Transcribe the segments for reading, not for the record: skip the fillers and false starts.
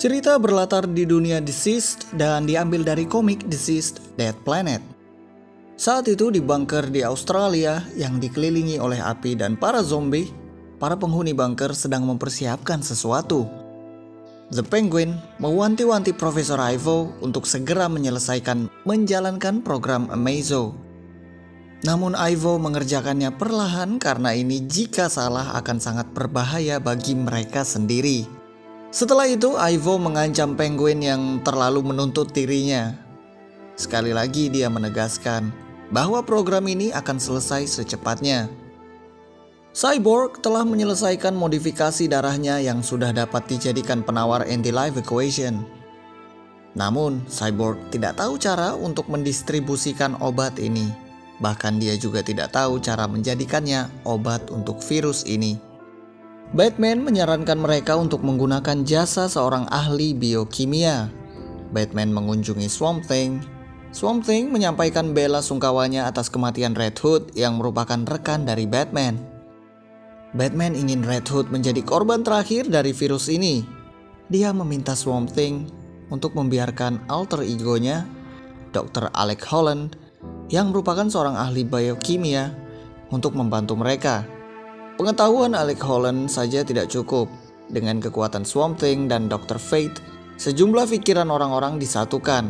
Cerita berlatar di dunia Deceased dan diambil dari komik Deceased Dead Planet. Saat itu di bunker di Australia yang dikelilingi oleh api dan para zombie, para penghuni bunker sedang mempersiapkan sesuatu. The Penguin mewanti-wanti Profesor Ivo untuk segera menjalankan program Amazo. Namun Ivo mengerjakannya perlahan karena ini jika salah akan sangat berbahaya bagi mereka sendiri. Setelah itu Ivo mengancam Penguin yang terlalu menuntut dirinya. Sekali lagi dia menegaskan bahwa program ini akan selesai secepatnya. Cyborg telah menyelesaikan modifikasi darahnya yang sudah dapat dijadikan penawar anti-life equation. Namun Cyborg tidak tahu cara untuk mendistribusikan obat ini. Bahkan dia juga tidak tahu cara menjadikannya obat untuk virus ini. Batman menyarankan mereka untuk menggunakan jasa seorang ahli biokimia. Batman mengunjungi Swamp Thing. Swamp Thing menyampaikan bela sungkawanya atas kematian Red Hood yang merupakan rekan dari Batman. Batman ingin Red Hood menjadi korban terakhir dari virus ini. Dia meminta Swamp Thing untuk membiarkan alter egonya, Dr. Alex Holland, yang merupakan seorang ahli biokimia, untuk membantu mereka. Pengetahuan Alex Holland saja tidak cukup. Dengan kekuatan Swamp Thing dan Dr. Fate, sejumlah pikiran orang-orang disatukan.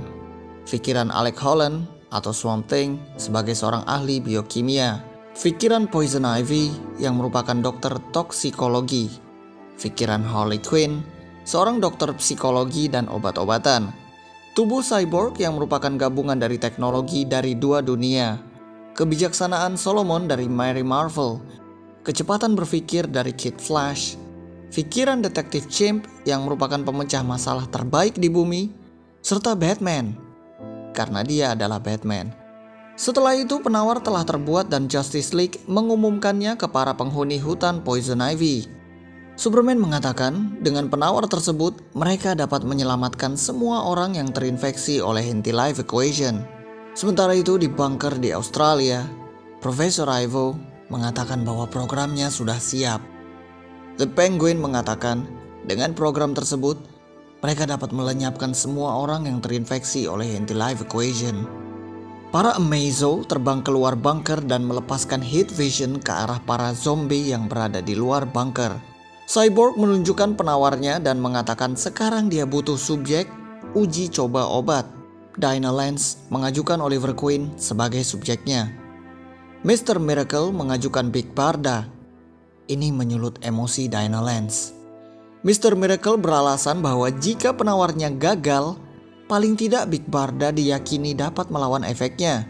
Pikiran Alex Holland atau Swamp Thing sebagai seorang ahli biokimia. Pikiran Poison Ivy yang merupakan dokter toksikologi. Pikiran Harley Quinn, seorang dokter psikologi dan obat-obatan. Tubuh Cyborg yang merupakan gabungan dari teknologi dari dua dunia. Kebijaksanaan Solomon dari Mary Marvel. Kecepatan berpikir dari Kid Flash, pikiran detektif Chimp yang merupakan pemecah masalah terbaik di bumi, serta Batman, karena dia adalah Batman. Setelah itu penawar telah terbuat dan Justice League mengumumkannya ke para penghuni hutan Poison Ivy. Superman mengatakan dengan penawar tersebut mereka dapat menyelamatkan semua orang yang terinfeksi oleh anti-life equation. Sementara itu di bunker di Australia, Profesor Ivo mengatakan bahwa programnya sudah siap. The Penguin mengatakan dengan program tersebut mereka dapat melenyapkan semua orang yang terinfeksi oleh anti-life equation. Para Amazo terbang keluar bunker dan melepaskan heat vision ke arah para zombie yang berada di luar bunker. Cyborg menunjukkan penawarnya dan mengatakan sekarang dia butuh subjek uji coba obat. Dinah Lance mengajukan Oliver Queen sebagai subjeknya. Mr. Miracle mengajukan Big Barda. Ini menyulut emosi Dinah Lance. Mr. Miracle beralasan bahwa jika penawarnya gagal, paling tidak Big Barda diyakini dapat melawan efeknya.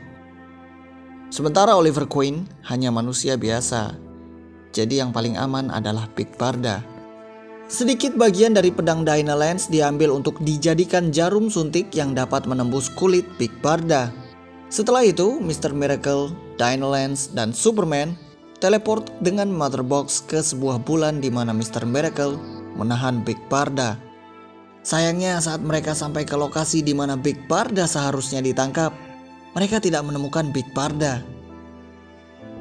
Sementara Oliver Queen hanya manusia biasa. Jadi yang paling aman adalah Big Barda. Sedikit bagian dari pedang Dinah Lance diambil untuk dijadikan jarum suntik yang dapat menembus kulit Big Barda. Setelah itu, Mr. Miracle, Dinah Lance, dan Superman teleport dengan Mother Box ke sebuah bulan di mana Mr. Miracle menahan Big Barda. Sayangnya saat mereka sampai ke lokasi di mana Big Barda seharusnya ditangkap, mereka tidak menemukan Big Barda.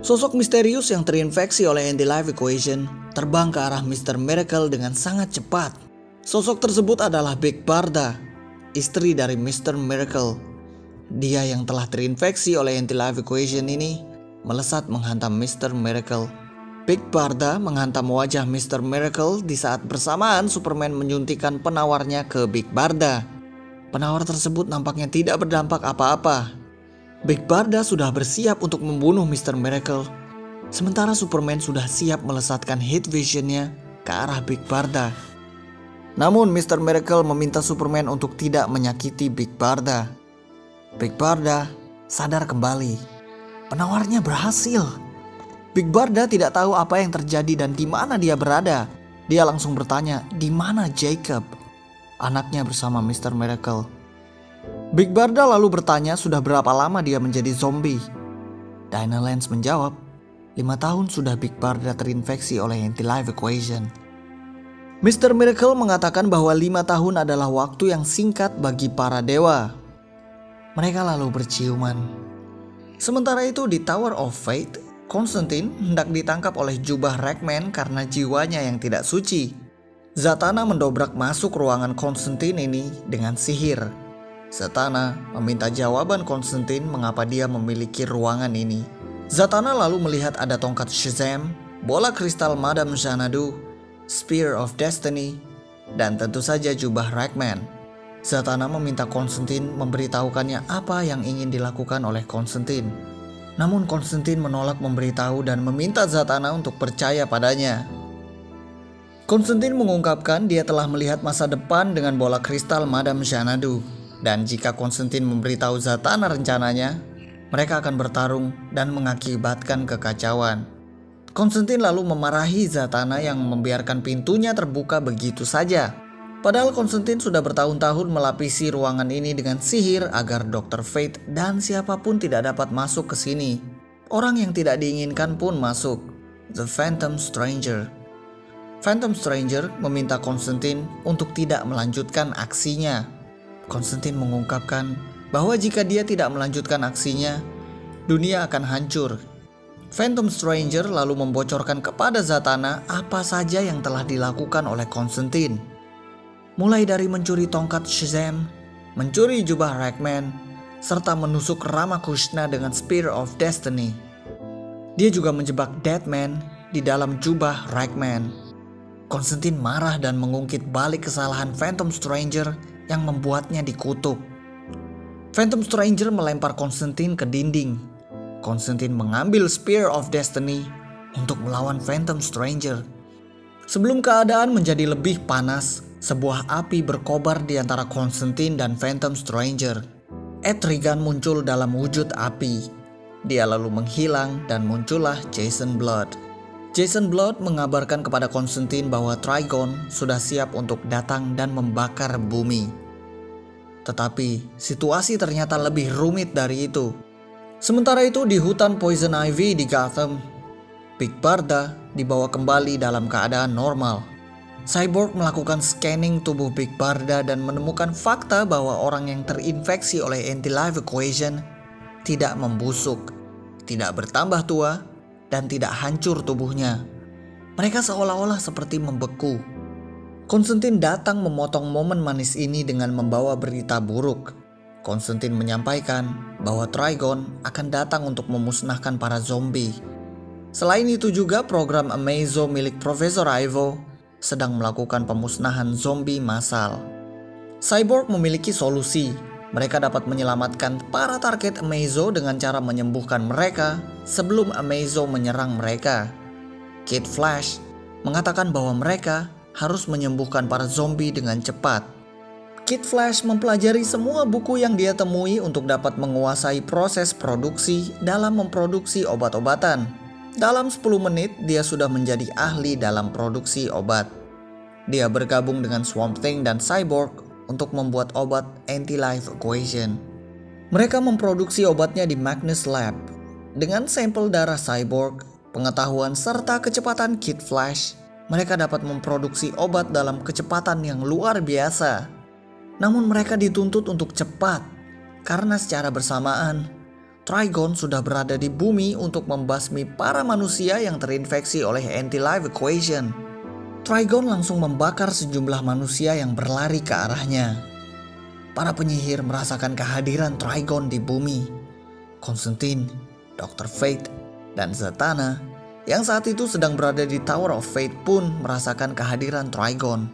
Sosok misterius yang terinfeksi oleh anti-life equation terbang ke arah Mr. Miracle dengan sangat cepat. Sosok tersebut adalah Big Barda, istri dari Mr. Miracle. Dia yang telah terinfeksi oleh anti-life equation ini melesat menghantam Mr. Miracle. Big Barda menghantam wajah Mr. Miracle di saat bersamaan Superman menyuntikkan penawarnya ke Big Barda. Penawar tersebut nampaknya tidak berdampak apa-apa. Big Barda sudah bersiap untuk membunuh Mr. Miracle. Sementara Superman sudah siap melesatkan heat visionnya ke arah Big Barda. Namun Mr. Miracle meminta Superman untuk tidak menyakiti Big Barda. Big Barda sadar kembali. Penawarnya berhasil. Big Barda tidak tahu apa yang terjadi dan di mana dia berada. Dia langsung bertanya, di mana Jacob? Anaknya bersama Mr. Miracle. Big Barda lalu bertanya sudah berapa lama dia menjadi zombie. Dinah Lance menjawab, 5 tahun sudah Big Barda terinfeksi oleh anti-life equation. Mr. Miracle mengatakan bahwa 5 tahun adalah waktu yang singkat bagi para dewa. Mereka lalu berciuman. Sementara itu di Tower of Fate, Constantine hendak ditangkap oleh jubah Ragman karena jiwanya yang tidak suci. Zatanna mendobrak masuk ruangan Konstantin ini dengan sihir. Zatanna meminta jawaban Konstantin mengapa dia memiliki ruangan ini. Zatanna lalu melihat ada tongkat Shazam, bola kristal Madame Xanadu, Spear of Destiny, dan tentu saja jubah Ragman. Zatanna meminta Konstantin memberitahukannya apa yang ingin dilakukan oleh Konstantin. Namun Konstantin menolak memberitahu dan meminta Zatanna untuk percaya padanya. Konstantin mengungkapkan dia telah melihat masa depan dengan bola kristal Madame Xanadu. Dan jika Konstantin memberitahu Zatanna rencananya, mereka akan bertarung dan mengakibatkan kekacauan. Konstantin lalu memarahi Zatanna yang membiarkan pintunya terbuka begitu saja. Padahal Konstantin sudah bertahun-tahun melapisi ruangan ini dengan sihir agar Dr. Fate dan siapapun tidak dapat masuk ke sini. Orang yang tidak diinginkan pun masuk. The Phantom Stranger. Phantom Stranger meminta Konstantin untuk tidak melanjutkan aksinya. Konstantin mengungkapkan bahwa jika dia tidak melanjutkan aksinya, dunia akan hancur. Phantom Stranger lalu membocorkan kepada Zatanna apa saja yang telah dilakukan oleh Konstantin. Mulai dari mencuri tongkat Shazam, mencuri jubah Ragman, serta menusuk Ramakrishna dengan Spear of Destiny. Dia juga menjebak Deadman di dalam jubah Ragman. Konstantin marah dan mengungkit balik kesalahan Phantom Stranger yang membuatnya dikutuk. Phantom Stranger melempar Konstantin ke dinding. Konstantin mengambil Spear of Destiny untuk melawan Phantom Stranger. Sebelum keadaan menjadi lebih panas, sebuah api berkobar di antara Konstantin dan Phantom Stranger. Etrigan muncul dalam wujud api. Dia lalu menghilang dan muncullah Jason Blood. Jason Blood mengabarkan kepada Konstantin bahwa Trigon sudah siap untuk datang dan membakar bumi. Tetapi situasi ternyata lebih rumit dari itu. Sementara itu di hutan Poison Ivy di Gotham, Big Barda dibawa kembali dalam keadaan normal. Cyborg melakukan scanning tubuh Big Barda dan menemukan fakta bahwa orang yang terinfeksi oleh Anti-Life Equation tidak membusuk, tidak bertambah tua, dan tidak hancur tubuhnya. Mereka seolah-olah seperti membeku. Konstantin datang memotong momen manis ini dengan membawa berita buruk. Konstantin menyampaikan bahwa Trigon akan datang untuk memusnahkan para zombie. Selain itu juga program Amazo milik Profesor Ivo sedang melakukan pemusnahan zombie massal. Cyborg memiliki solusi. Mereka dapat menyelamatkan para target Amazo dengan cara menyembuhkan mereka sebelum Amazo menyerang mereka. Kid Flash mengatakan bahwa mereka harus menyembuhkan para zombie dengan cepat. Kid Flash mempelajari semua buku yang dia temui untuk dapat menguasai proses produksi dalam memproduksi obat-obatan. Dalam 10 menit dia sudah menjadi ahli dalam produksi obat. Dia bergabung dengan Swamp Thing dan Cyborg untuk membuat obat Anti-Life Equation. Mereka memproduksi obatnya di Magnus Lab. Dengan sampel darah Cyborg, pengetahuan serta kecepatan Kid Flash, mereka dapat memproduksi obat dalam kecepatan yang luar biasa. Namun mereka dituntut untuk cepat, karena secara bersamaan Trigon sudah berada di bumi untuk membasmi para manusia yang terinfeksi oleh Anti-Life Equation. Trigon langsung membakar sejumlah manusia yang berlari ke arahnya. Para penyihir merasakan kehadiran Trigon di bumi. Konstantin, Dr. Fate, dan Zatanna yang saat itu sedang berada di Tower of Fate pun merasakan kehadiran Trigon.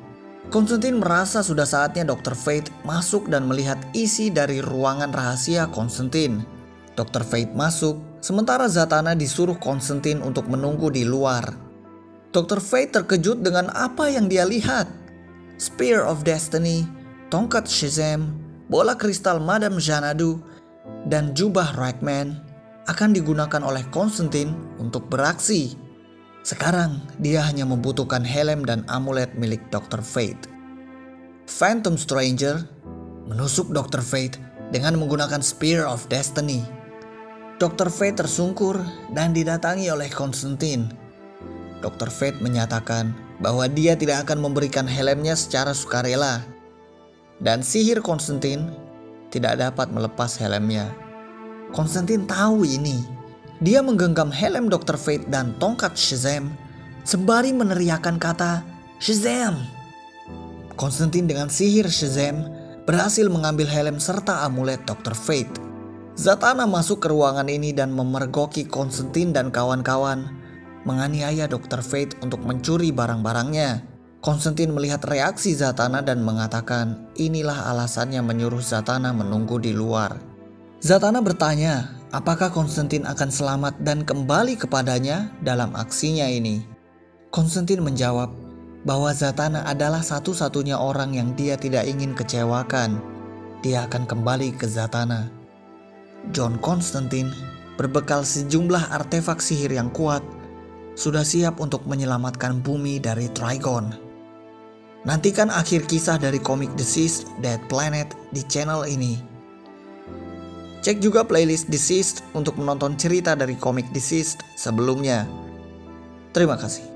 Konstantin merasa sudah saatnya Dr. Fate masuk dan melihat isi dari ruangan rahasia Konstantin. Dr. Fate masuk, sementara Zatanna disuruh Konstantin untuk menunggu di luar. Dr. Fate terkejut dengan apa yang dia lihat. Spear of Destiny, tongkat Shazam, bola kristal Madame Xanadu, dan jubah Ragman akan digunakan oleh Konstantin untuk beraksi. Sekarang dia hanya membutuhkan helm dan amulet milik Dr. Fate. Phantom Stranger menusuk Dr. Fate dengan menggunakan Spear of Destiny. Dr. Fate tersungkur dan didatangi oleh Konstantin. Dr. Fate menyatakan bahwa dia tidak akan memberikan helmnya secara sukarela. Dan sihir Konstantin tidak dapat melepas helmnya. Konstantin tahu ini. Dia menggenggam helm Dr. Fate dan tongkat Shazam sembari meneriakkan kata Shazam. Konstantin dengan sihir Shazam berhasil mengambil helm serta amulet Dr. Fate. Zatanna masuk ke ruangan ini dan memergoki Konstantin dan kawan-kawan, menganiaya Dr. Fate untuk mencuri barang-barangnya. Konstantin melihat reaksi Zatanna dan mengatakan inilah alasannya menyuruh Zatanna menunggu di luar. Zatanna bertanya apakah Konstantin akan selamat dan kembali kepadanya dalam aksinya ini. Konstantin menjawab bahwa Zatanna adalah satu-satunya orang yang dia tidak ingin kecewakan. Dia akan kembali ke Zatanna. John Constantine berbekal sejumlah artefak sihir yang kuat sudah siap untuk menyelamatkan bumi dari Trigon. Nantikan akhir kisah dari komik Deceased Dead Planet di channel ini. Cek juga playlist Deceased untuk menonton cerita dari komik Deceased sebelumnya. Terima kasih.